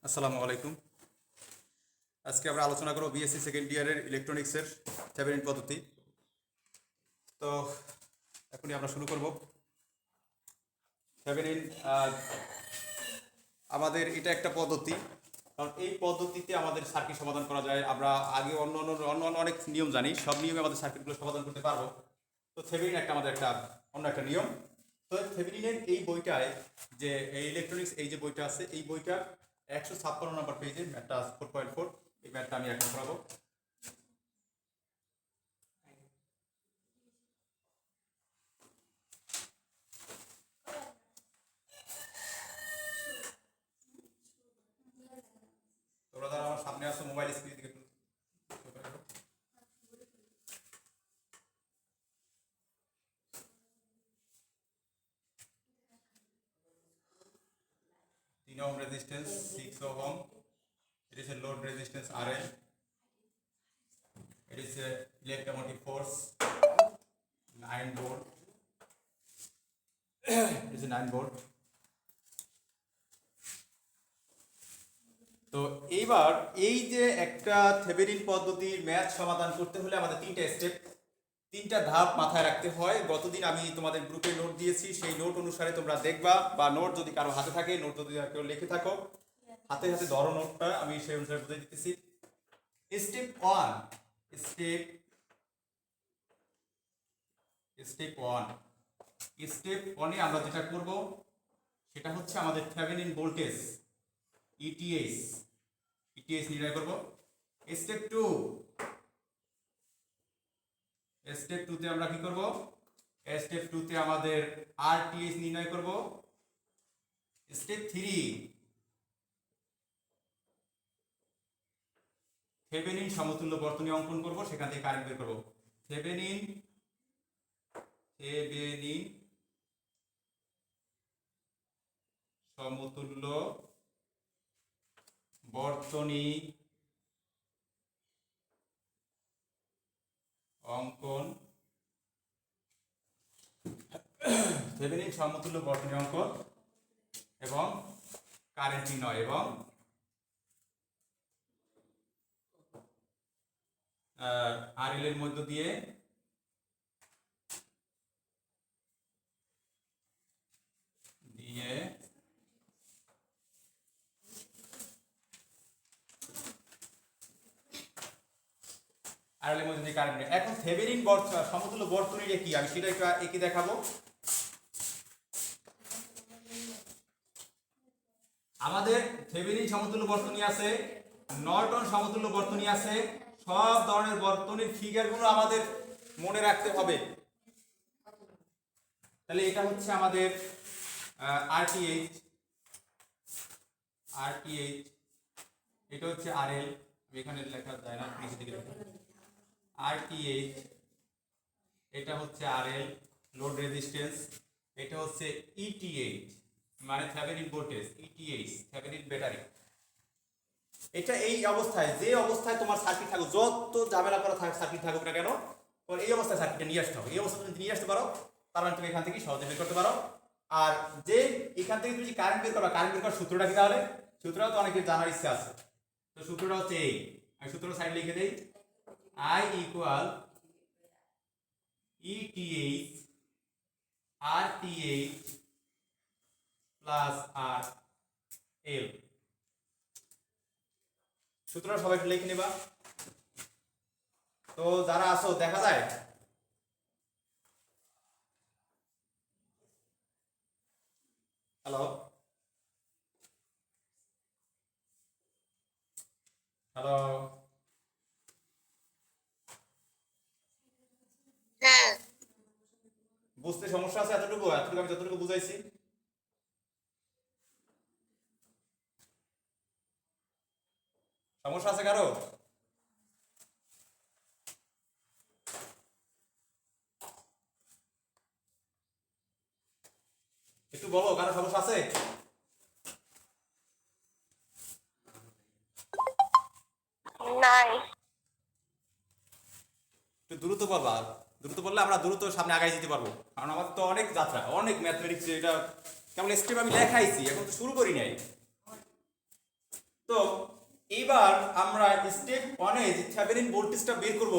আসসালামু আলাইকুম। আজকে আমরা আলোচনা করব বিএসসি সেকেন্ড ইয়ারের ইলেকট্রনিক্সের থেভেনিন পদ্ধতি। তো এখনই আমরা শুরু করব। থেভেনিন আমাদের এটা একটা পদ্ধতি, কারণ এই পদ্ধতিতে আমাদের সার্কিট সমাধান করা যায়। আমরা আগে অন্য অন্য অনেক নিয়ম জানি, সব নিয়মে আমাদের সার্কিটগুলো সমাধান করতে পারবো। তো থেভেনিন আমাদের একটা অন্য একটা নিয়ম। তো থেভেনিনের এই বইটায়, যে এই ইলেকট্রনিক্স এই যে বইটা আছে, এই বইটা 156 নম্বর পেজে ম্যাথটা 4.4, এই ম্যাথটা আমি এখন করাবো। তোমরা যারা আমার সামনে আসো মোবাইল স্ক্রিন দিকে একটু চোখ রাখো। 3 ohm resistance, 6 ohm. It is a load resistance RL. It is a electromotive force 9 volt. It is a 9 volt. তো এইবার এই যে একটা থেভেনিন পদ্ধতির ম্যাথ সমাধান করতে হলে আমাদের তিনটা ধাপ মাথায় রাখতে হয়। গতদিন আমি তোমাদের গ্রুপে নোট দিয়েছি, সেই নোট অনুসারে তোমরা দেখবা, বা নোট যদি কারো হাতে থাকে, নোট যদি কেউ লিখে থাকো, হাতে হাতে ধরো নোটটা, আমি সেই অনুসারে বুঝে দিতেছি। স্টেপ ওয়ান স্টেপ ওয়ানে আমরা যেটা করব সেটা হচ্ছে আমাদের থেভেনিন ভোল্টেজ ইটিএস নির্ণয় করব। স্টেপ টুতে আমরা কি করব? স্টেপ টুতে আমাদের আরটিএস নির্ণয় করব। স্টেপ থ্রি থেভেনিন সমতুল্য বর্তনী অঙ্কন করব, সেখান থেকে কারেন্ট বের করব। থেভেনিন সমতুল্য বর্তনী অঙ্কন, থেভেনিন সমতুল্য বর্তনী অঙ্কন এবং কারেন্ট নির্ণয়, এবং আরএল এর মধ্য দিয়ে আরএল এর মধ্যে দিয়ে কারেন্ট। এখন থেভেনিন সমতুল্য বর্তনীটা কি, আমি সেটা একটু এঁকে দেখাবো। আমাদের থেভেনিন সমতুল্য বর্তনী আছে, নর্টন সমতুল্য বর্তনী আছে। সব ধরনের বর্তনীর ফিগারগুলো আমাদের মনে রাখতে হবে। তাহলে এটা হচ্ছে আমাদের আরটিএইচ, এটা হচ্ছে আরএল, এখানে লেখা যায় না, নিচে দিকে লেখা আরটিএইচ, এটা হচ্ছে আরএল লোড রেজিস্ট্যান্স, এটা হচ্ছে ইটিএইচ মানে Thevenin voltage, ETH Thevenin battery. এটা এই অবস্থায়, যে অবস্থায় তোমার সার্কিট থাকুক, যত ঝামেলা করা সার্কিট থাকুক না কেন, তোমার এই অবস্থায় সার্কিটটা নিয়ে আসতে হবে। এই অবস্থায় তুমি নিয়ে আসতে পারো, তার মানে তুমি এখান থেকে সহজে বের করতে পারো। আর যে এখান থেকে তুমি কারেন্ট বের করবা, কারেন্ট বের করার সূত্রটা কি? তাহলে সূত্রটাও তো অনেকের জানার ইচ্ছা আছে। তো সূত্রটা হচ্ছে এই, আমি সূত্রটা সাইড লিখে দেই। I equal ETH RTH plus RL। সূত্রটা সবাই একটু লিখে নেবা। তো যারা আসো দেখা যায়, হ্যালো হ্যালো, বুঝতে সমস্যা আছে? এতটুকু আমি যতটুকু বুঝাইছি সমস্যা আছে কারো? একটু বলো, কারো সমস্যা আছে? নাই। একটু দ্রুত বলবা, দ্রুত বললে আমরা দ্রুত সামনে আগাই যেতে পারবো, কারণ আমাদের তো অনেক যাত্রা, অনেক ম্যাথমেটিক্স, এটা কেমন স্টেপ আমি লেখাইছি, এখন তো শুরু করি নাই। তো এইবার আমরা স্টেপ 1 যে থেভেনিন ভোল্টেজটা বের করব।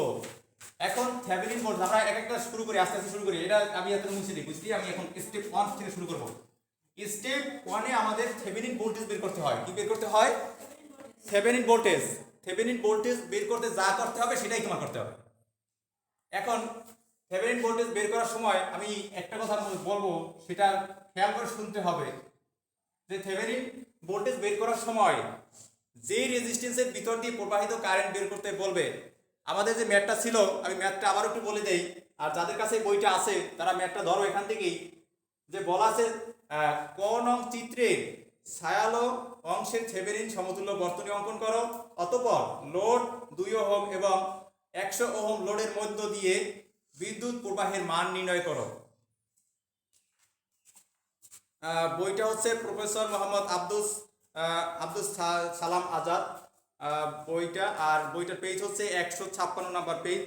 এখন থেভেনিন ভোল্টেজ আমরা এক একটা শুরু করি, আস্তে আস্তে শুরু করি। এটা আমি এত মুছে দিই, বুঝলি? আমি এখন স্টেপ 1 থেকে শুরু করব। স্টেপ 1 আমাদের থেভেনিন ভোল্টেজ বের করতে হয়। কি বের করতে হয়? Thevenin voltage. থেভেনিন ভোল্টেজ বের করতে যা করতে হবে সেটাই তোমার করতে হবে। এখন থেভেনিন ভোল্টেজ বের করার সময় আমি একটা কথা বলবো, সেটা খেয়াল করে শুনতে হবে যে থেভেনিন ভোল্টেজ বের করার সময় যেই রেজিস্ট্যান্সের ভিতর দিয়ে প্রবাহিত কারেন্ট বের করতে বলবে, আমাদের যে ম্যাথটা ছিল, আমি ম্যাথটা আবার একটু বলে দেই, আর যাদের কাছে বইটা আছে তারা ম্যাথটা ধরো এখান থেকেই। যে বলা আছে ক নং চিত্রে ছায়ালো অংশের থেভেনিন সমতুল্য বর্তনী অঙ্কন করো, অতঃপর লোড 2 ওহম এবং 100 ওহম লোডের মধ্য দিয়ে বিদ্যুৎ প্রবাহের মান নির্ণয় করো। বইটা হচ্ছে প্রফেসর মোহাম্মদ আব্দুস সালাম আজাদ বইটা। আর বইটার পেজ হচ্ছে 156 নাম্বার পেজ,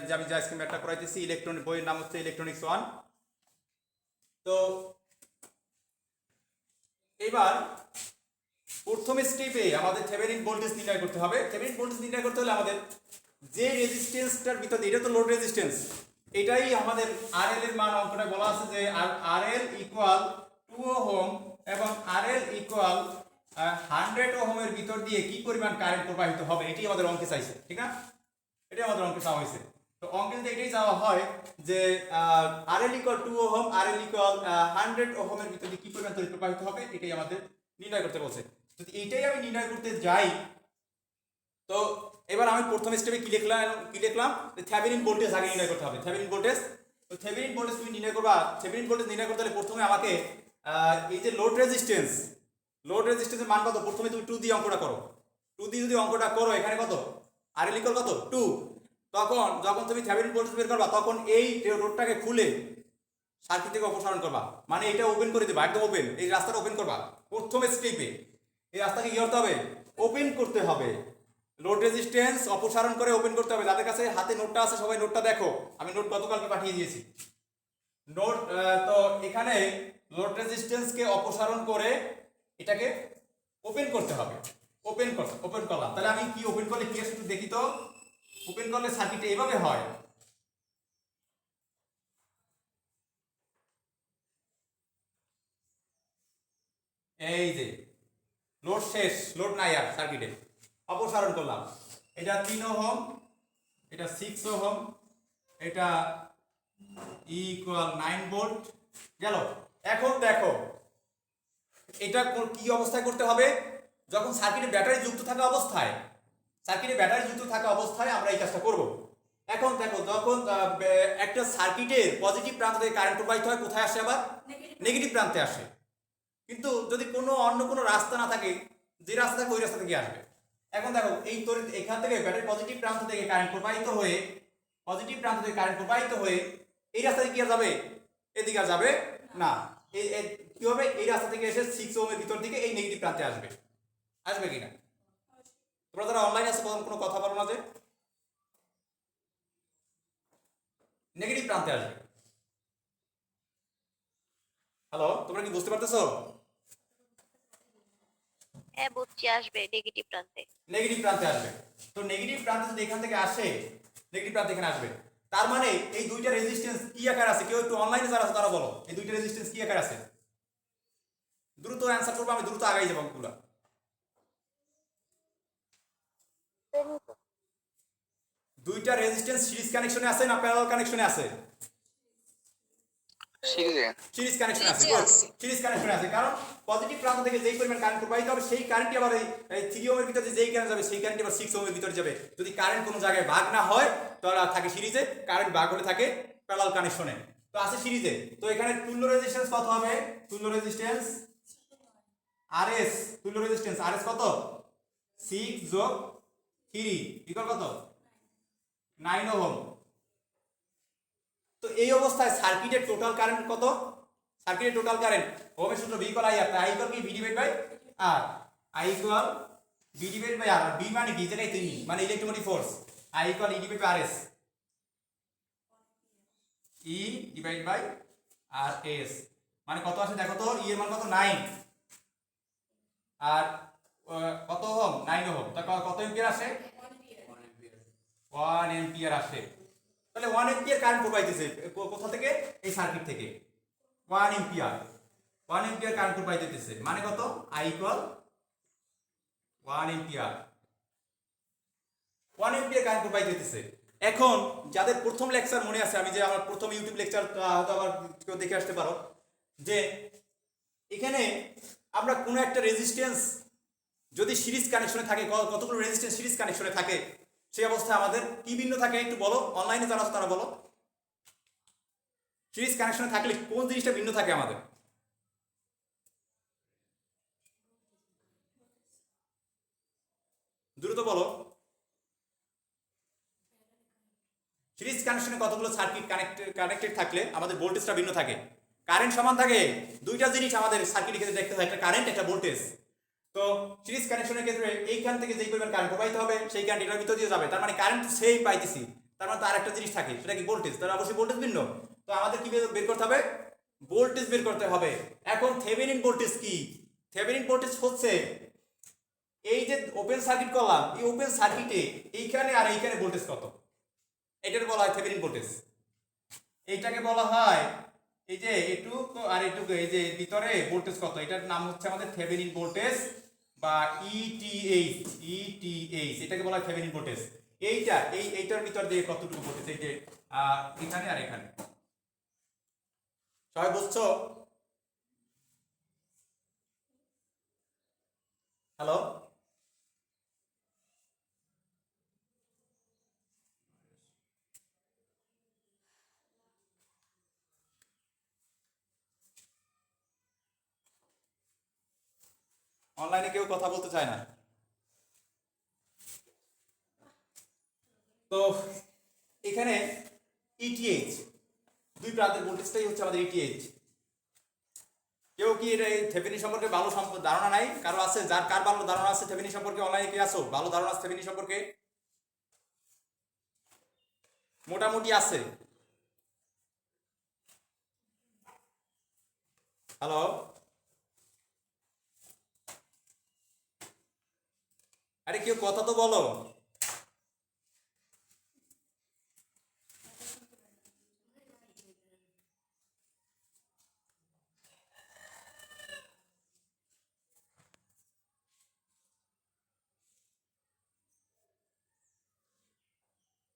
যে আমি যা আজকে ম্যাথটা করাইতেছি। ইলেকট্রনিক বইয়ের নাম হচ্ছে ইলেকট্রনিক্স 1। তো এবার প্রথম স্টেপে আমাদের থেভেনিন ভোল্টেজ নির্ণয় করতে হবে। থেভেনিন ভোল্টেজ নির্ণয় করতে হলে আমাদের যে রেজিস্ট্যান্সটার ভিতরে, এটা তো লোড রেজিস্ট্যান্স, এটাই আমাদের আরএল এর মান অঙ্কনে বলা আছে যে আরএল ইকুয়াল 2 ওহম এবং আরএল ইকুয়াল 100 ওহমের ভিতর দিয়ে কি পরিমাণ কারেন্ট প্রবাহিত হবে, এটাই আমাদের অঙ্কে চাইছে, ঠিক না? এটাই আমাদের অঙ্কে চাওয়া হয়েছে। তো অঙ্কে যদি এটাই চাওয়া হয় যে RL equal 2 ohm, RL equal 100 ওহমের ভিতর দিয়ে কি পরিমাণ তড়িৎ প্রবাহিত হবে, এটাই আমাদের নির্ণয় করতে বলছে। যদি এইটাই আমি নির্ণয় করতে যাই, তো এবার আমি প্রথম স্টেপে কি লিখলাম থেভেনিন ভোল্টেজ আগে নির্ণয় করতে হবে। থেভেনিন ভোল্টেজ, তো থেভেনিন ভোল্টেজ তুমি নির্ণয় করবা। থেভেনিন ভোল্টেজ নির্ণয় করতে হলে প্রথমে আমাকে এই যে লোড রেজিস্ট্যান্সের মান কত, প্রথমে তুমি 2 দিয়ে অঙ্কটা করো। 2 দিয়ে যদি অঙ্কটা করো, এখানে কত আরএল ইকুয়াল কত 2, তখন যখন তুমি থেভেনিন ভোল্টেজ বের করবা, তখন এই রোডটাকে খুলে সার্কিট থেকে অপসারণ করবা, মানে এটা ওপেন করে দিবা, একদম ওপেন, এই রাস্তাটা ওপেন করবা। প্রথম স্টেপে এই রাস্তাকে কি করতে হবে? ওপেন করতে হবে। লোড রেজিস্ট্যান্স অপসারণ করে ওপেন করতে হবে। যাদের কাছে হাতে নোটটা আছে সবাই নোটটা দেখো, আমি নোট গতকালকে পাঠিয়ে দিয়েছি। নোট তো এখানে লোড রেজিস্ট্যান্সকে অপসারণ করে এটাকে ওপেন করতে হবে। ওপেন করলাম, তাহলে আমি কি ওপেন করলে কি একটু দেখি তো। ওপেন করলে সার্কিটে এইভাবে হয়। এই যে লোড শেষ, লোড নাই আর সার্কিটে, অপসারণ করলাম। এটা 3 ওহম, এটা 6 ওহম, এটা ইকুয়াল 9 ভোল্ট গেল। এখন দেখো এটা কি অবস্থায় করতে হবে? যখন সার্কিটে ব্যাটারি যুক্ত থাকা অবস্থায়, আমরা এই কাজটা করব। এখন দেখো যখন একটা সার্কিটের পজিটিভ প্রান্ত থেকে কারেন্ট প্রবাহিত হয়, কোথায় আসে? আবার নেগেটিভ প্রান্তে আসে। কিন্তু যদি অন্য কোনো রাস্তা না থাকে, যে রাস্তা থাকে ওই রাস্তা থেকে আসবে। এখন দেখো এই তড়িৎ এখান থেকে ব্যাটারি পজিটিভ প্রান্ত থেকে কারেন্ট প্রবাহিত হয়ে এই রাস্তা দিয়ে কি আর যাবে? এদিকে আর যাবে না। কি হবে? এই রাস্তা থেকে এসে 6 ওহমের ভিতর দিকে এই নেগেটিভ প্রান্তে আসবে কিনা? তোমরা যারা অনলাইনে আছে কোনো কথা বলো না যে নেগেটিভ প্রান্তে আসবে। হ্যালো, তোমরা কি বুঝতে পারতেছো? হ্যাঁ বুঝছি, আসবে নেগেটিভ প্রান্তে। আসবে। তো নেগেটিভ প্রান্তে যদি এখান থেকে আসে, নেগেটিভ প্রান্তে এখানে আসবে। তার মানে এই দুইটা রেজিস্ট্যান্স কি আকার আছে? কেউ একটু অনলাইনে যারা আছে তারা বলো, এই দুইটা রেজিস্ট্যান্স কি আকার আছে? দ্রুত অ্যানসার করবো, আমি দ্রুত আগাই যাবো অঙ্কগুলো। দুইটা রেজিস্ট্যান্স সিরিজ কানেকশনে আছে না প্যারালাল কানেকশনে আছে? সিরিজ কানেকশন আছে। সিরিজ কানেকশন আছে, কারণ পজিটিভ প্রান্ত থেকে যেই পরিমাণ কারেন্ট প্রবাহিত হবে সেই কারেন্টই আবার এই 3 ওহমের ভিতরে যেই কারেন্ট যাবে সেই কারেন্ট আবার 6 ওহমের ভিতরে যাবে। যদি কারেন্ট কোনো জায়গায় ভাগ না হয় তাহলে থাকে সিরিজে, কারেন্ট ভাগ হলে থাকে প্যারালাল কানেকশনে। তো আছে সিরিজে। তো এখানে তুল্য রেজিস্ট্যান্স কত হবে? তুল্য রেজিস্ট্যান্স আরএস, কত? 6 যোগ 3 ইকুয়াল কত? 9 ওহম। তো এই অবস্থায় সার্কিটের টোটাল কারেন্ট কত? সার্কিটের টোটাল কারেন্ট ওহমের সূত্র V ইকুয়াল I আর I ইকুয়াল কি V divide by R। I equal V divide by R। V মানে কি? যেটাই তুমি মানে electromotive force. I equal E divide by RS। E divide by RS মানে কত আসে দেখো তো। E এর মান কত? 9 আর কত ওহম 9 ওহম, তা কত এম্পিয়ার আসে 1 এম্পিয়ার আসে। তাহলে 1 এম্পিয়ার কারেন্ট প্রবাহিতেছে কোথা থেকে, এই সার্কিট থেকে 1 এম্পিয়ার 1 এম্পিয়ার কারেন্ট প্রবাহিতেছে, মানে কত I equal 1 ampere 1 ampere current প্রবাহিতেছে। এখন যাদের প্রথম লেকচার মনে আছে, আমি যে আমার প্রথম ইউটিউব লেকচার হয়তো আবার কেউ দেখে আসতে পারো, যে এখানে আমরা কোনো একটা রেজিস্ট্যান্স যদি সিরিজ কানেকশনে থাকে, কতগুলো রেজিস্ট্যান্স সিরিজ কানেকশনে থাকে, সেই অবস্থায় আমাদের কি ভিন্ন থাকে একটু বলো, অনলাইনে যারা আছে তারা বলো, সিরিজ কানেকশনে থাকলে কোন জিনিসটা ভিন্ন থাকে আমাদের? দ্রুত বলো। সিরিজ কানেকশনে কতগুলো সার্কিট কানেক্টেড থাকলে আমাদের ভোল্টেজটা ভিন্ন থাকে, কারেন্ট সমান থাকে। দুইটা জিনিস আমাদের সার্কিটের ক্ষেত্রে দেখতে হয়, একটা কারেন্ট একটা ভোল্টেজ। তো সিরিজ কানেকশনের ক্ষেত্রে এইখান থেকে যেই পরিমাণ কারেন্ট প্রবাহিত হবে সেই কারেন্ট এটার ভিতর দিয়ে যাবে, তার মানে কারেন্ট সেম পাইতেছি, তার মানে তার একটা জিনিস থাকে, সেটা কি ভোল্টেজ, তার অবশ্যই ভোল্টেজ ভিন্ন। তো আমাদের কি বের করতে হবে, ভোল্টেজ বের করতে হবে। এখন থেভেনিন ভোল্টেজ কি? থেভেনিন ভোল্টেজ হচ্ছে এই যে ওপেন সার্কিট করলাম, এই ওপেন সার্কিটে এইখানে আর এইখানে ভোল্টেজ কত, এটাকে বলা হয় থেভেনিন ভোল্টেজ। এইটাকে বলা হয় এই যে এটুকু আর এটুকু, এই যে ভিতরে ভোল্টেজ কত, এটার নাম হচ্ছে আমাদের থেভেনিন ভোল্টেজ বা ইটিএইচ, এটাকে বলা হয় থেভেনিন ভোল্টেজ। এইটার ভিতর দিয়ে কতটুকু ভোল্টেজ, এই যে এখানে আর এখানে, সবাই বুঝছো? হ্যালো, অনলাইনে কেউ কথা বলতে চায় না। তো এখানে ইটিএইচ, দুই প্রান্তের ভোল্টেজটাই হচ্ছে আমাদের ইটিএইচ। কেউ কি এটা থেভেনিন সম্পর্কে ভালো ধারণা নাই? কারো আছে? কার ভালো ধারণা আছে থেভেনিন সম্পর্কে? অনলাইনে কি আসো, ভালো ধারণা আছে থেভেনিন সম্পর্কে? মোটামুটি আছে। হ্যালো, আরে কেউ কথা তো বলো।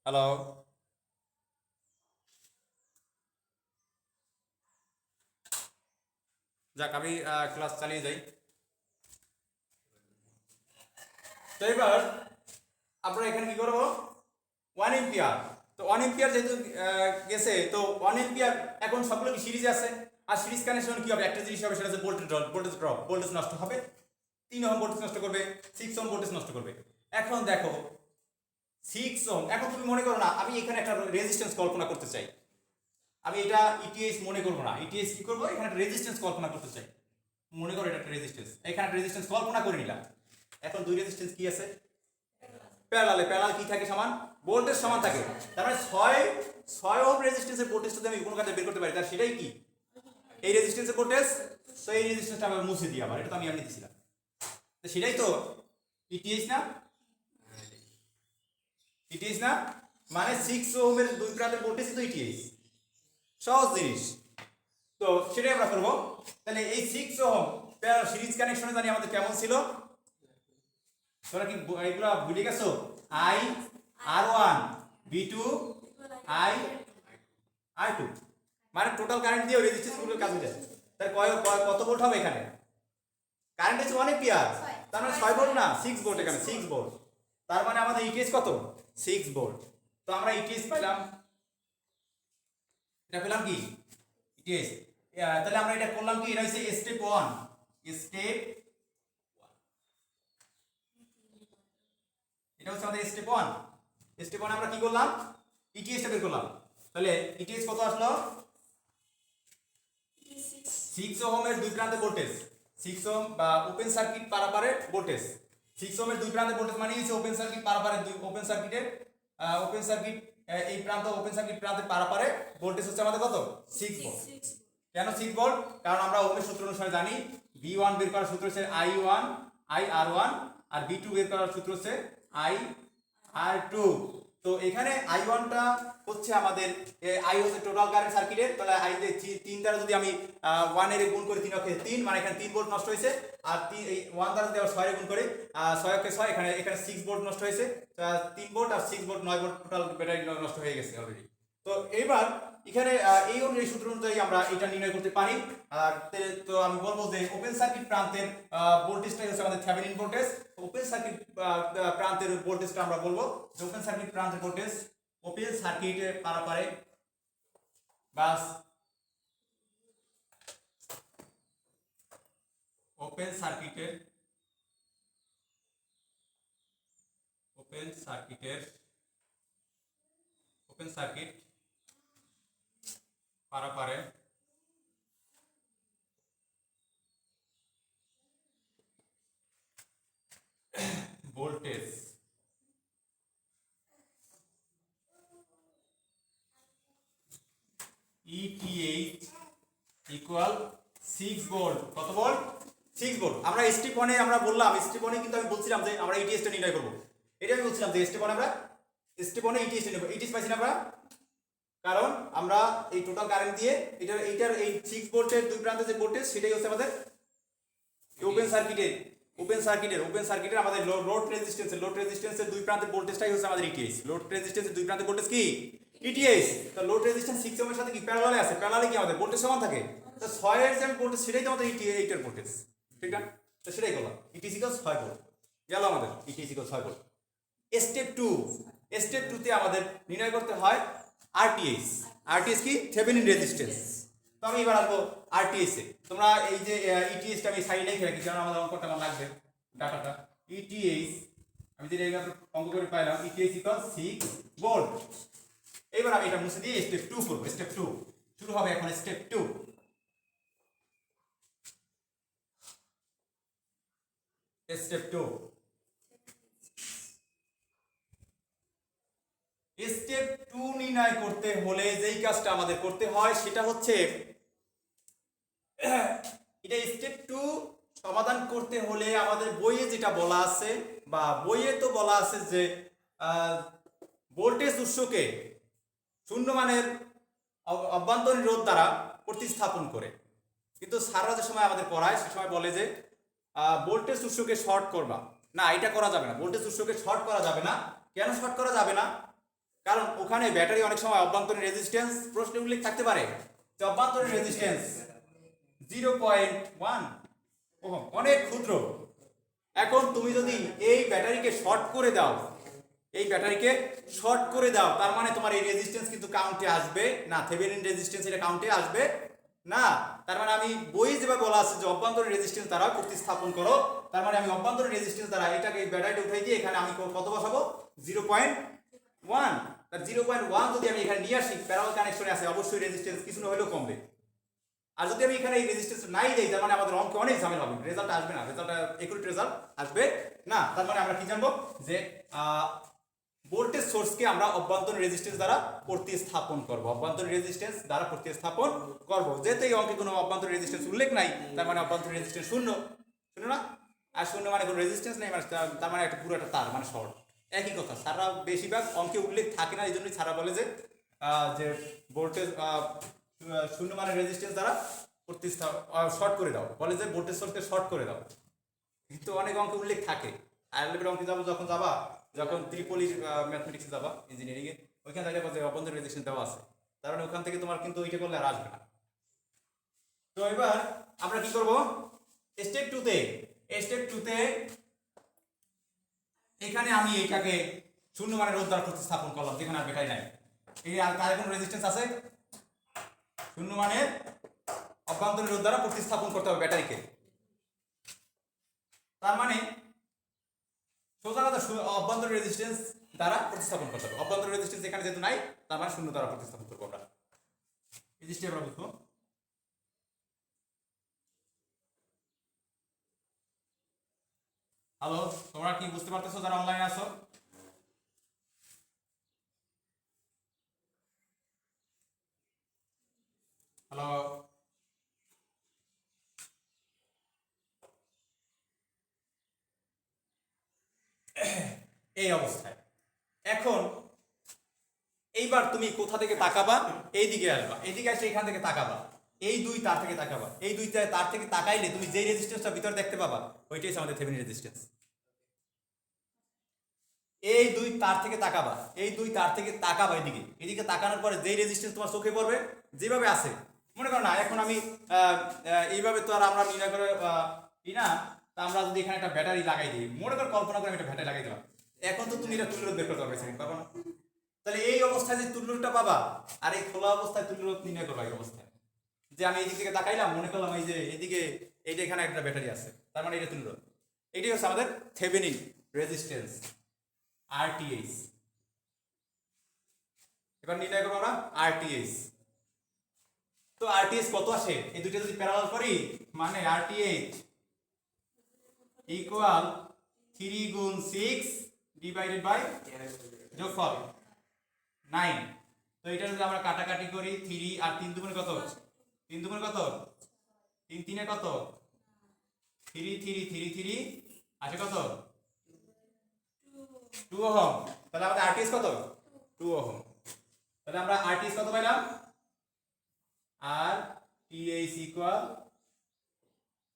হ্যালো, যাক আমি ক্লাস চালিয়ে যাই। তো এবার আমরা এখানে কি করবো, 1 এম্পিয়ার। তো 1 এম্পিয়ার যেহেতু গেছে, তো 1 এম্পিয়ার এখন সবগুলো কি সিরিজে আছে, আর সিরিজ কানেকশন কি হবে, একটা জিনিস হবে, সেটা হচ্ছে ভোল্টেজ নষ্ট হবে, 3 ওহম ভোল্টেজ নষ্ট করবে, 6 ওহম ভোল্টেজ নষ্ট করবে। এখন দেখো 6 ওহম, এখন তুমি মনে করো না আমি এখানে একটা রেজিস্ট্যান্স কল্পনা করতে চাই, আমি এটা ইটিএইচ মনে করবো না, ইটিএইচ কি করবো, এখানে একটা রেজিস্ট্যান্স কল্পনা করতে চাই। মনে করো এটা একটা রেজিস্ট্যান্স, এখানে একটা রেজিস্ট্যান্স কল্পনা করে নিলাম। এখন দুই রেজিস্ট্যান্স কি আছে, প্যারালাল কি থাকে, সমান, ভোল্টেজ সমান থাকে। তার মানে 6 ওহম রেজিস্ট্যান্সের ভোল্টেজ যদি আমি কোনো কাজে বের করতে পারি, তার সেটাই কি এই রেজিস্ট্যান্সের ভোল্টেজ। তো এই রেজিস্ট্যান্সটা আমরা মুছে দিই, আবার এটা তো আমি এমনি দিছিলাম, তো সেটাই তো ইটিএইচ না, ইটিএইচ না, মানে 6 ওহমের দুই প্রান্তের ভোল্টেজই তো ইটিএইচ, সহজ জিনিস। তো সেটাই আমরা করবো। তাহলে এই 6 ওহম সিরিজ কানেকশনে জানি আমাদের কেমন ছিল, তোমরা কি এগুলা ভুলে গেছো? আই আর1 V2 I2, মানে টোটাল কারেন্ট দিয়ে রেজিস্ট্যান্স গুলো কাজ হয়ে যায়। তাহলে কত ভোল্ট হবে এখানে, কারেন্ট হচ্ছে 1 এম্পিয়ার, তার মানে 6 ভোল্ট না 6 ভোল্ট, এখানে 6 ভোল্ট, তার মানে আমাদের ইটিএস কত 6 ভোল্ট। তো আমরা ইটিএস পেলাম, এটা পেলাম কি ইটিএস। তাহলে আমরা এটা করলাম কি, এটা হচ্ছে স্টেপ 1, এটা হচ্ছে আমাদের স্টেপ 1। স্টেপ 1 আমরা কি করলাম, ইটিএস টা বের করলাম। তাহলে ইটিএস কত আসলো, 6 ওহমের দুই প্রান্তে ভোল্টেজ, 6 ওহম বা ওপেন সার্কিট পারাপারে ভোল্টেজ, 6 ওহমের দুই প্রান্তে ভোল্টেজ মানে হচ্ছে ওপেন সার্কিট পারাপারে ওপেন সার্কিটের ওপেন সার্কিট এই প্রান্ত ওপেন সার্কিট প্রান্তে পারাপারে ভোল্টেজ হচ্ছে আমাদের কত 6 ভোল্ট। কেন 6 ভোল্ট, কারণ আমরা ওহমের সূত্র অনুসারে জানি V1 বের করার সূত্র হচ্ছে I1 IR1 আর V2 বের করার সূত্র হচ্ছে IR2। তো এখানে I1 টা হচ্ছে আমাদের I হচ্ছে টোটাল কারেন্ট সার্কিটের, তাহলে I তে 3 দ্বারা যদি আমি 1 এর গুণ করি 3 অক্ষে 3, মানে এখানে 3 ভোল্ট নষ্ট হয়েছে। আর এই 1 দ্বারা যদি আবার 6 এর গুণ করি 6 অক্ষে 6, এখানে 6 ভোল্ট নষ্ট হয়েছে। 3 ভোল্ট আর 6 ভোল্ট 9 ভোল্ট টোটাল ব্যাটারি নষ্ট হয়ে গেছে অলরেডি। তো এবার এখানে এই অনুযায়ী সূত্র অনুযায়ী আমরা এটা নির্ণয় করতে পারি। আর তো আমি বলবো যে ওপেন সার্কিট প্রান্তের ভোল্টেজটাই হচ্ছে আমাদের থেভেনিন ভোল্টেজ। ওপেন সার্কিট প্রান্তের ভোল্টেজটা আমরা বলবো যে ওপেন সার্কিট প্রান্তের ভোল্টেজ, ওপেন সার্কিটের পারাপারে বাস ওপেন সার্কিটের ওপেন সার্কিট পারাপারে ভোল্টেজ ETH ইকুয়াল 6 ভোল্ট। কত ভোল্ট? 6 ভোল্ট। আমরা স্টেপ 1 এ আমরা বললাম, স্টেপ 1 এ কিন্তু আমি বলছিলাম যে আমরা ETH টা নির্ণয় করব। এটা আমি বলছিলাম যে স্টেপ 1 আমরা স্টেপ 1 এ ETH টা নেব। ETH পাইছি না আমরা, কারণ আমরা এই টোটাল কারেন্ট দিয়ে এইটার এই 6 ভোল্টের দুই প্রান্তে যে ভোল্টেজ সেটাই হচ্ছে আমাদের ওপেন সার্কিটের আমাদের লোড রেজিস্ট্যান্সের দুই প্রান্তের ভোল্টেজটাই হচ্ছে আমাদের ETH। লোড রেজিস্ট্যান্সের দুই প্রান্তের ভোল্টেজ কি? ETH। তো লোড রেজিস্ট্যান্স 6 ওহমের সাথে কি প্যারালালে আছে? প্যারালালে কি আমাদের ভোল্টেজ সমান থাকে। তো 6 এর যে ভোল্টেজ সেটাই তো আমাদের ETH এর ভোল্টেজ, ঠিক না? তো সেটাই করলাম, ETH 6 ভোল্ট গেল আমাদের, ETH 6 ভোল্ট। স্টেপ 2 তে আমাদের নির্ণয় করতে হয় RTH কি? Thevenin resistance. তো আমি এবার আসবো RTH এ। তোমরা এই যে ETH টা আমি সাইডে রেখে রাখি, কারণ আমাদের অঙ্কটা আমার লাগবে ডাটাটা। ETH আমি যেটা এইভাবে অঙ্ক করে পাইলাম, ETH 6 ভোল্ট। এবার আমি এটা মুছে দিয়ে স্টেপ 2 করব। স্টেপ 2 শুরু হবে এখন। স্টেপ 2 স্টেপ 2 নির্ণয় করতে হলে যেই কাজটা আমাদের করতে হয় সেটা হচ্ছে, এটা স্টেপ 2 সমাধান করতে হলে আমাদের বইয়ে যেটা বলা আছে, বা বইয়ে তো বলা আছে যে ভোল্টেজ উৎসকে শূন্য মানের অভ্যন্তরীণ রোধ দ্বারা প্রতিস্থাপন করে। কিন্তু স্যাররা যে সময় আমাদের পড়ায় সে সময় বলে যে ভোল্টেজ উৎসকে শর্ট করবা। না, এটা করা যাবে না, ভোল্টেজ উৎসকে শর্ট করা যাবে না। কেন শর্ট করা যাবে না? কারণ ওখানে ব্যাটারি অনেক সময় অভ্যন্তরীণ রেজিস্ট্যান্স প্রশ্নে উল্লেখ থাকতে পারে যে অভ্যন্তরীণ রেজিস্ট্যান্স 0.1 ওহম, অনেক ক্ষুদ্র। এখন তুমি যদি এই ব্যাটারিকে শর্ট করে দাও, তার মানে তোমার এই রেজিস্ট্যান্স কিন্তু কাউন্টে আসবে না। থেভেনিন রেজিস্ট্যান্স এটা কাউন্টে আসবে না। তার মানে আমি বই যেভাবে বলা আছে যে অভ্যন্তরীণ রেজিস্ট্যান্স দ্বারা প্রতিস্থাপন করো, তার মানে আমি অভ্যন্তরীণ রেজিস্ট্যান্স দ্বারা এটাকে এই ব্যাটারিটা উঠাই দিয়ে এখানে আমি কত বসাবো? 0.1। তার 0.1 যদি আমি এখানে নিয়ে আসি, প্যারালাল কানেকশনে আছে, অবশ্যই রেজিস্ট্যান্স কিছু না হলেও কমবে। আর যদি আমি এখানে এই রেজিস্ট্যান্স নাই দেই, তার মানে আমাদের অঙ্কে অনেক ঝামেলা হবে, রেজাল্ট আসবে না, একুরেট রেজাল্ট আসবে না। তার মানে আমরা কি জানবো যে ভোল্টেজ সোর্সকে আমরা অভ্যন্তরীণ রেজিস্ট্যান্স দ্বারা প্রতিস্থাপন করব। যেহেতু এই অঙ্কে কোনো অভ্যন্তরীণ রেজিস্ট্যান্স উল্লেখ নাই, তার মানে অভ্যন্তরীণ রেজিস্ট্যান্স শূন্য না। আর শূন্য মানে কোনো রেজিস্ট্যান্স নেই, মানে তার মানে একটা পুরো একটা তার, মানে শর্ট। একই কথা, সারা বেশিরভাগ অঙ্কে উল্লেখ থাকে না, এই জন্যই সারা বলে যে ভোল্টেজ শূন্য মানে রেজিস্ট্যান্স দ্বারা শর্ট করে দাও, বলে যে ভোল্টেজ সোর্সকে শর্ট করে দাও। কিন্তু অনেক অঙ্কে উল্লেখ থাকে। হায়ার লেভেলের অঙ্কে যখন ত্রিপলির ম্যাথমেটিক্সে যাবা, ইঞ্জিনিয়ারিং এ, ওইখানে দেখবা যে অভ্যন্তরীণ রেজিস্ট্যান্স দেওয়া আছে। তার মানে ওখান থেকে তোমার কিন্তু ওইটা করলে আর আসবে না। তো এবার আমরা কি করব? স্টেপ 2 তে এখানে আমি এইটাকে শূন্য মানের রোধ দ্বারা প্রতিস্থাপন করলাম, যেখানে আর ব্যাটারি নাই। এই আর কার কোনো রেজিস্ট্যান্স আছে? শূন্য মানের অভ্যন্তরীণ রোধ দ্বারা প্রতিস্থাপন করতে হবে ব্যাটারিকে। তার মানে সোজা কথা, অভ্যন্তরীণ রেজিস্ট্যান্স দ্বারা প্রতিস্থাপন করতে হবে। অভ্যন্তরীণ রেজিস্ট্যান্স এখানে যেহেতু নাই, তার মানে শূন্য দ্বারা প্রতিস্থাপন করবো আমরা। এই জিনিসটা আমরা বুঝবো। হ্যালো, তোমরা কি বুঝতে পারতেছো যারা অনলাইনে আছো? হ্যালো। এই অবস্থায়। এখন এইবার তুমি কোথা থেকে তাকাবা, এইদিকে আসবা, এইদিকে আসলে এখান থেকে তাকাবা, এই দুই তার থেকে তাকাবা, এই দুই তার থেকে তাকাইলে তুমি যেই রেজিস্ট্যান্সটা ভিতরে দেখতে পাবা ওইটাই হচ্ছে আমাদের থেভেনিন রেজিস্ট্যান্স। এই দুই তার থেকে তাকাবা, এই দুই তার থেকে তাকাবা এদিকে, এদিকে তাকানোর পরে যেই রেজিস্ট্যান্স তোমার চোখে পড়বে যেভাবে আছে, মনে করো না এখন আমি এইভাবে তো আর আমরা নির্ণয় করে না, তা আমরা যদি এখানে একটা ব্যাটারি লাগাই দিই, মনে করো কল্পনা করে আমি একটা ব্যাটারি লাগাই দিলাম, এখন তো তুমি এটা তুল্য বের করতে পারবে, সেকেন্ড পারবো না। তাহলে এই অবস্থায় যে তুল্যটা পাবা আর এই খোলা অবস্থায় তুল্য নির্ণয় করবা, এই অবস্থায় যে আমি এইদিক থেকে তাকাইলাম, মনে করলাম এই যে এইদিকে এইটা এখানে একটা ব্যাটারি আছে, তার মানে এটা তুল্য, এটাই হচ্ছে আমাদের থেভেনিন রেজিস্ট্যান্স RTH। এবার নির্ণয় করবো আমরা RTH। তো RTH কত আসে, এই দুইটা যদি প্যারালাল করি মানে RTH ইকুয়াল 3 গুণ 6 ডিভাইডেড বাই যোগফল 9। তো এটা যদি আমরা কাটাকাটি করি 3 আর 3 দুগুণে কত, 3 দুগুণে কত, 3 3 এ কত, 3 3 3 3 আছে কত 2 ওহম। তাহলে আমাদের RTH কত 2 ওহম। তাহলে আমরা RTH কত পাইলাম, RTH ইকুয়াল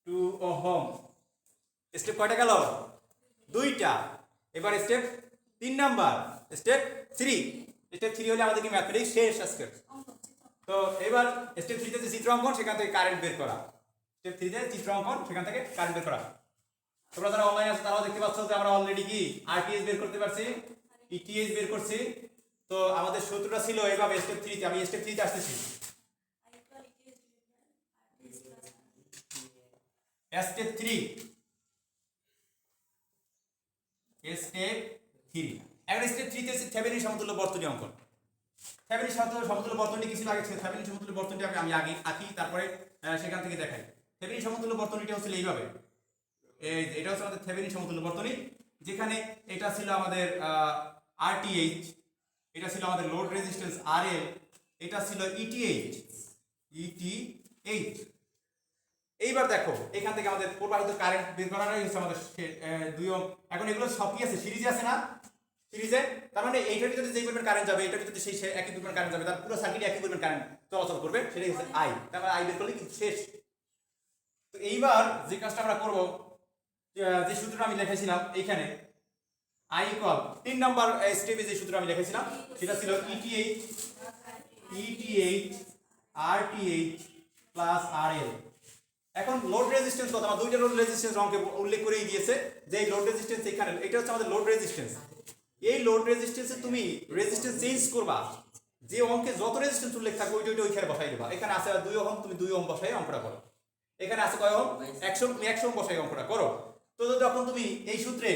2 ওহম। স্টেপ কয়টা গেল, দুইটা। এবার স্টেপ 3 নাম্বার, স্টেপ 3। স্টেপ 3 হলে আমাদের কি ম্যাথমেটিক্স শেষ আজকে। তো এবার স্টেপ 3 তে যে চিত্র অঙ্কন সেখান থেকে কারেন্ট বের করা, স্টেপ 3 তে চিত্র অঙ্কন সেখান থেকে কারেন্ট বের করা। তোমরা যারা অনলাইন আছে তারাও দেখতে পাচ্ছ যে আমরা অলরেডি কি RTH বের করতে পারছি, ETH বের করছি। তো আমাদের সূত্রটা ছিল এভাবে, স্টেপ 3 তে, আমি স্টেপ 3 তে আসতেছি। Step 3, step 3। এখন স্টেপ 3 তে হচ্ছে থেভেনিন সমতুল্য বর্তনী অঙ্কন। থেভেনিন সমতুল্য বর্তনী কিছু আগে ছিল, থেভেনিন সমতুল্য বর্তনীটা আমি আগে আঁকি, তারপরে সেখান থেকে দেখাই। থেভেনিন সমতুল্য বর্তনীটা হচ্ছে এইভাবে, এটা হচ্ছে আমাদের থেভেনিন সমতুল্য বর্তনী, যেখানে এটা ছিল আমাদের RTH, এটা ছিল আমাদের লোড রেজিস্ট্যান্স RL, এটা ছিল ETH। এইবার দেখো এখান থেকে আমাদের প্রবাহিত কারেন্ট বের করাটাই হচ্ছে আমাদের 2 ওহম। এখন এগুলো সব কি আছে, সিরিজে আছে না, সিরিজে। তার মানে এইটার ভিতরে যেই পরিমাণ কারেন্ট যাবে, এটার ভিতরে সেই একই পরিমাণ কারেন্ট যাবে, তার পুরো সার্কিটে একই পরিমাণ কারেন্ট চলাচল করবে, সেটাই হচ্ছে I। তারপর I বের করলে কিন্তু শেষ। তো এইবার যে কাজটা আমরা করব, যে সূত্রটা আমি লিখেছিলাম এইখানে, I ইকুয়াল 3 নাম্বার স্টেপে যে সূত্র আমি লিখেছিলাম সেটা ছিল ETH RTH প্লাস RL। এখন লোড রেজিস্ট্যান্স কত, আমরা দুইটা লোড রেজিস্ট্যান্স অঙ্কে উল্লেখ করেই দিয়েছে যে এই লোড রেজিস্ট্যান্স এখানে, এটা হচ্ছে আমাদের লোড রেজিস্ট্যান্স। এই লোড রেজিস্ট্যান্সে তুমি রেজিস্ট্যান্স চেঞ্জ করবা, যে অঙ্কে যত রেজিস্ট্যান্স উল্লেখ থাকবে ওইটা ওইখানে বসাই দেবা। এখানে আছে 2 ওহম, তুমি 2 ওহম বসাই অঙ্কটা করো। এখানে আছে কয় ওহম, 100, তুমি 100 ওহম বসাই অঙ্কটা করো। তো যখন তুমি এই সূত্রে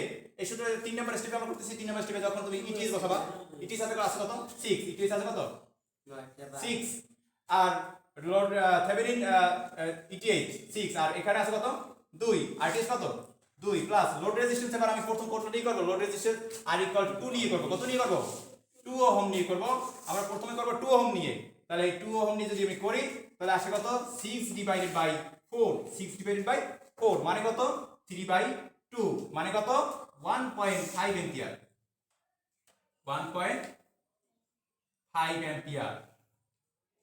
3 নাম্বার স্টেপে আমরা করতেছি, 3 নাম্বার স্টেপে যখন তুমি ETH বসাবা, ETH সাথে আছে কত 6, ETH আছে কত 6, আর লোড থেভেনিন ETH 6, আর এখানে আছে কত 2, RTH কত 2 প্লাস লোড রেজিস্ট্যান্স। এবার আমি প্রথম কোনটা করব, লোড রেজিস্ট্যান্স R ইকুয়াল 2 নিয়ে করব। কত নিয়ে করব, 2 ওহম নিয়ে করব। আমরা প্রথমে করব 2 ওহম নিয়ে। তাহলে এই 2 ওহম নিয়ে যদি আমি করি তাহলে আসে কত 6 ডিভাইডেড বাই 4, 6 ডিভাইডেড বাই 4 মানে কত 3/2, মানে কত 1.5 এম্পিয়ার, 1.5 এম্পিয়ার।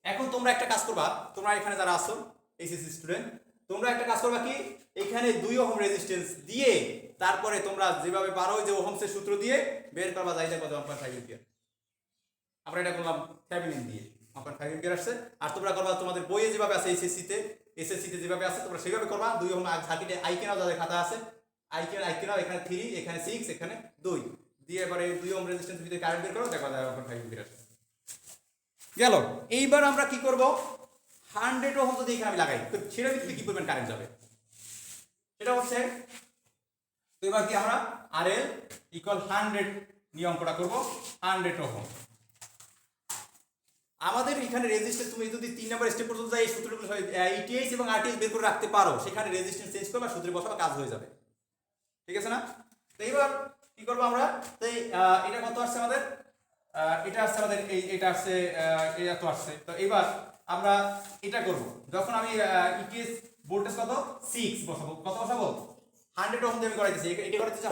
এখন তোমরা একটা কাজ করবা, তোমরা এখানে যারা আছো এইচএসসি স্টুডেন্ট, তোমরা একটা কাজ করবা কি, এখানে 2 ওহম রেজিস্ট্যান্স দিয়ে তারপরে তোমরা যেভাবে পারো যে ওহমসের সূত্র দিয়ে বের করবা যাইতে কত 1.5 এম্পিয়ার। আমরা এটা করলাম থেভেনিন দিয়ে 1.5 এম্পিয়ার আসছে। আর তোমরা করবা তোমাদের বইয়ে যেভাবে আছে এসএসসি তে যেভাবে আছে তোমরা সেভাবে করবা। 2 ওহম সার্কিটে আইকে নাও, যাদের খাতা আছে আইকে নাও, এখানে 3, এখানে 6, এখানে 2 দিয়ে এবারে 2 ওহম রেজিস্ট্যান্স ভিতরে কারেন্ট বের করো, দেখো 1.5 এম্পিয়ার আসছে। গেল। এইবার আমরা কি করব, 100 ওহম যদি এখানে আমি লাগাই তো সেটার ভিতরে কি পরিমাণ কারেন্ট যাবে সেটা হচ্ছে, তো এবার কি আমরা RL ইকুয়াল 100 নিয়ে অঙ্কটা করব। 100 ওহম আমাদের এখানে রেজিস্ট্যান্স, তুমি যদি 3 নাম্বার স্টেপ পর্যন্ত যাই এই সূত্রগুলো ETH এবং RTH বের করে রাখতে পারো, সেখানে রেজিস্ট্যান্স চেঞ্জ করবা, সূত্রে বসাবা, কাজ হয়ে যাবে। ঠিক আছে না? তো এবার কি করব আমরা, তো এটা কত আসছে আমাদের, এটা আসছে আমাদের এটা আসছে, এটা তো আসছে। তো এবার আমরা এটা করব, যখন আমি ETH ভোল্টেজ কত 6 বসাবো, কত বসাবো 100 ওহম দিয়ে আমি করাইতেছি, এটা করাইতেছি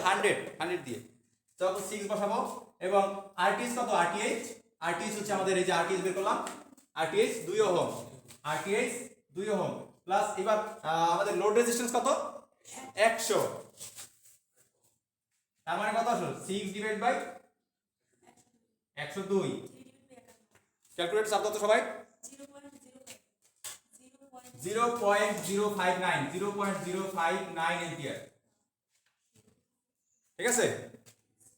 100 দিয়ে। তখন 6 বসাবো এবং আরটিএস কত আরটিএইচ হচ্ছে আমাদের এই যে আরটিএস বের করলাম আরটিএইচ 2 ওহম আরটিএইচ 2 ওহম প্লাস এবার আমাদের লোড রেজিস্ট্যান্স কত 100 তার মানে কত আসলো 6 ডিভাইড বাই 102 ক্যালকুলেট চাপ দাও তো সবাই 0.059 এম্পিয়ার ঠিক আছে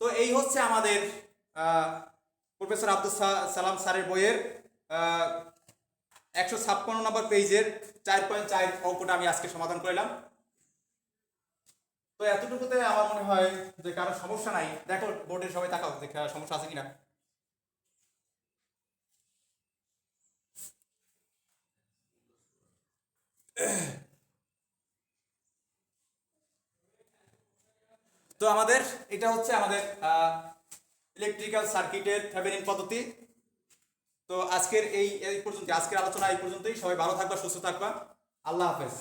তো এই হচ্ছে আমাদের প্রফেসর আব্দুল সালাম স্যারের বইয়ের 156 নম্বর পেজের 4.4 অঙ্কটা আমি আজকে সমাধান করলাম তো এতটুকুতে আমার মনে হয় যে কারো সমস্যা নাই দেখো বোর্ডের সবাই তাকাও দেখা সমস্যা আছে কিনা তো আমাদের এটা হচ্ছে আমাদের ইলেকট্রিক্যাল সার্কিটের থেভেনিন পদ্ধতি তো আজকের এই পর্যন্ত আজকের আলোচনা এই পর্যন্তই সবাই ভালো থাকবা সুস্থ থাকবা আল্লাহ হাফেজ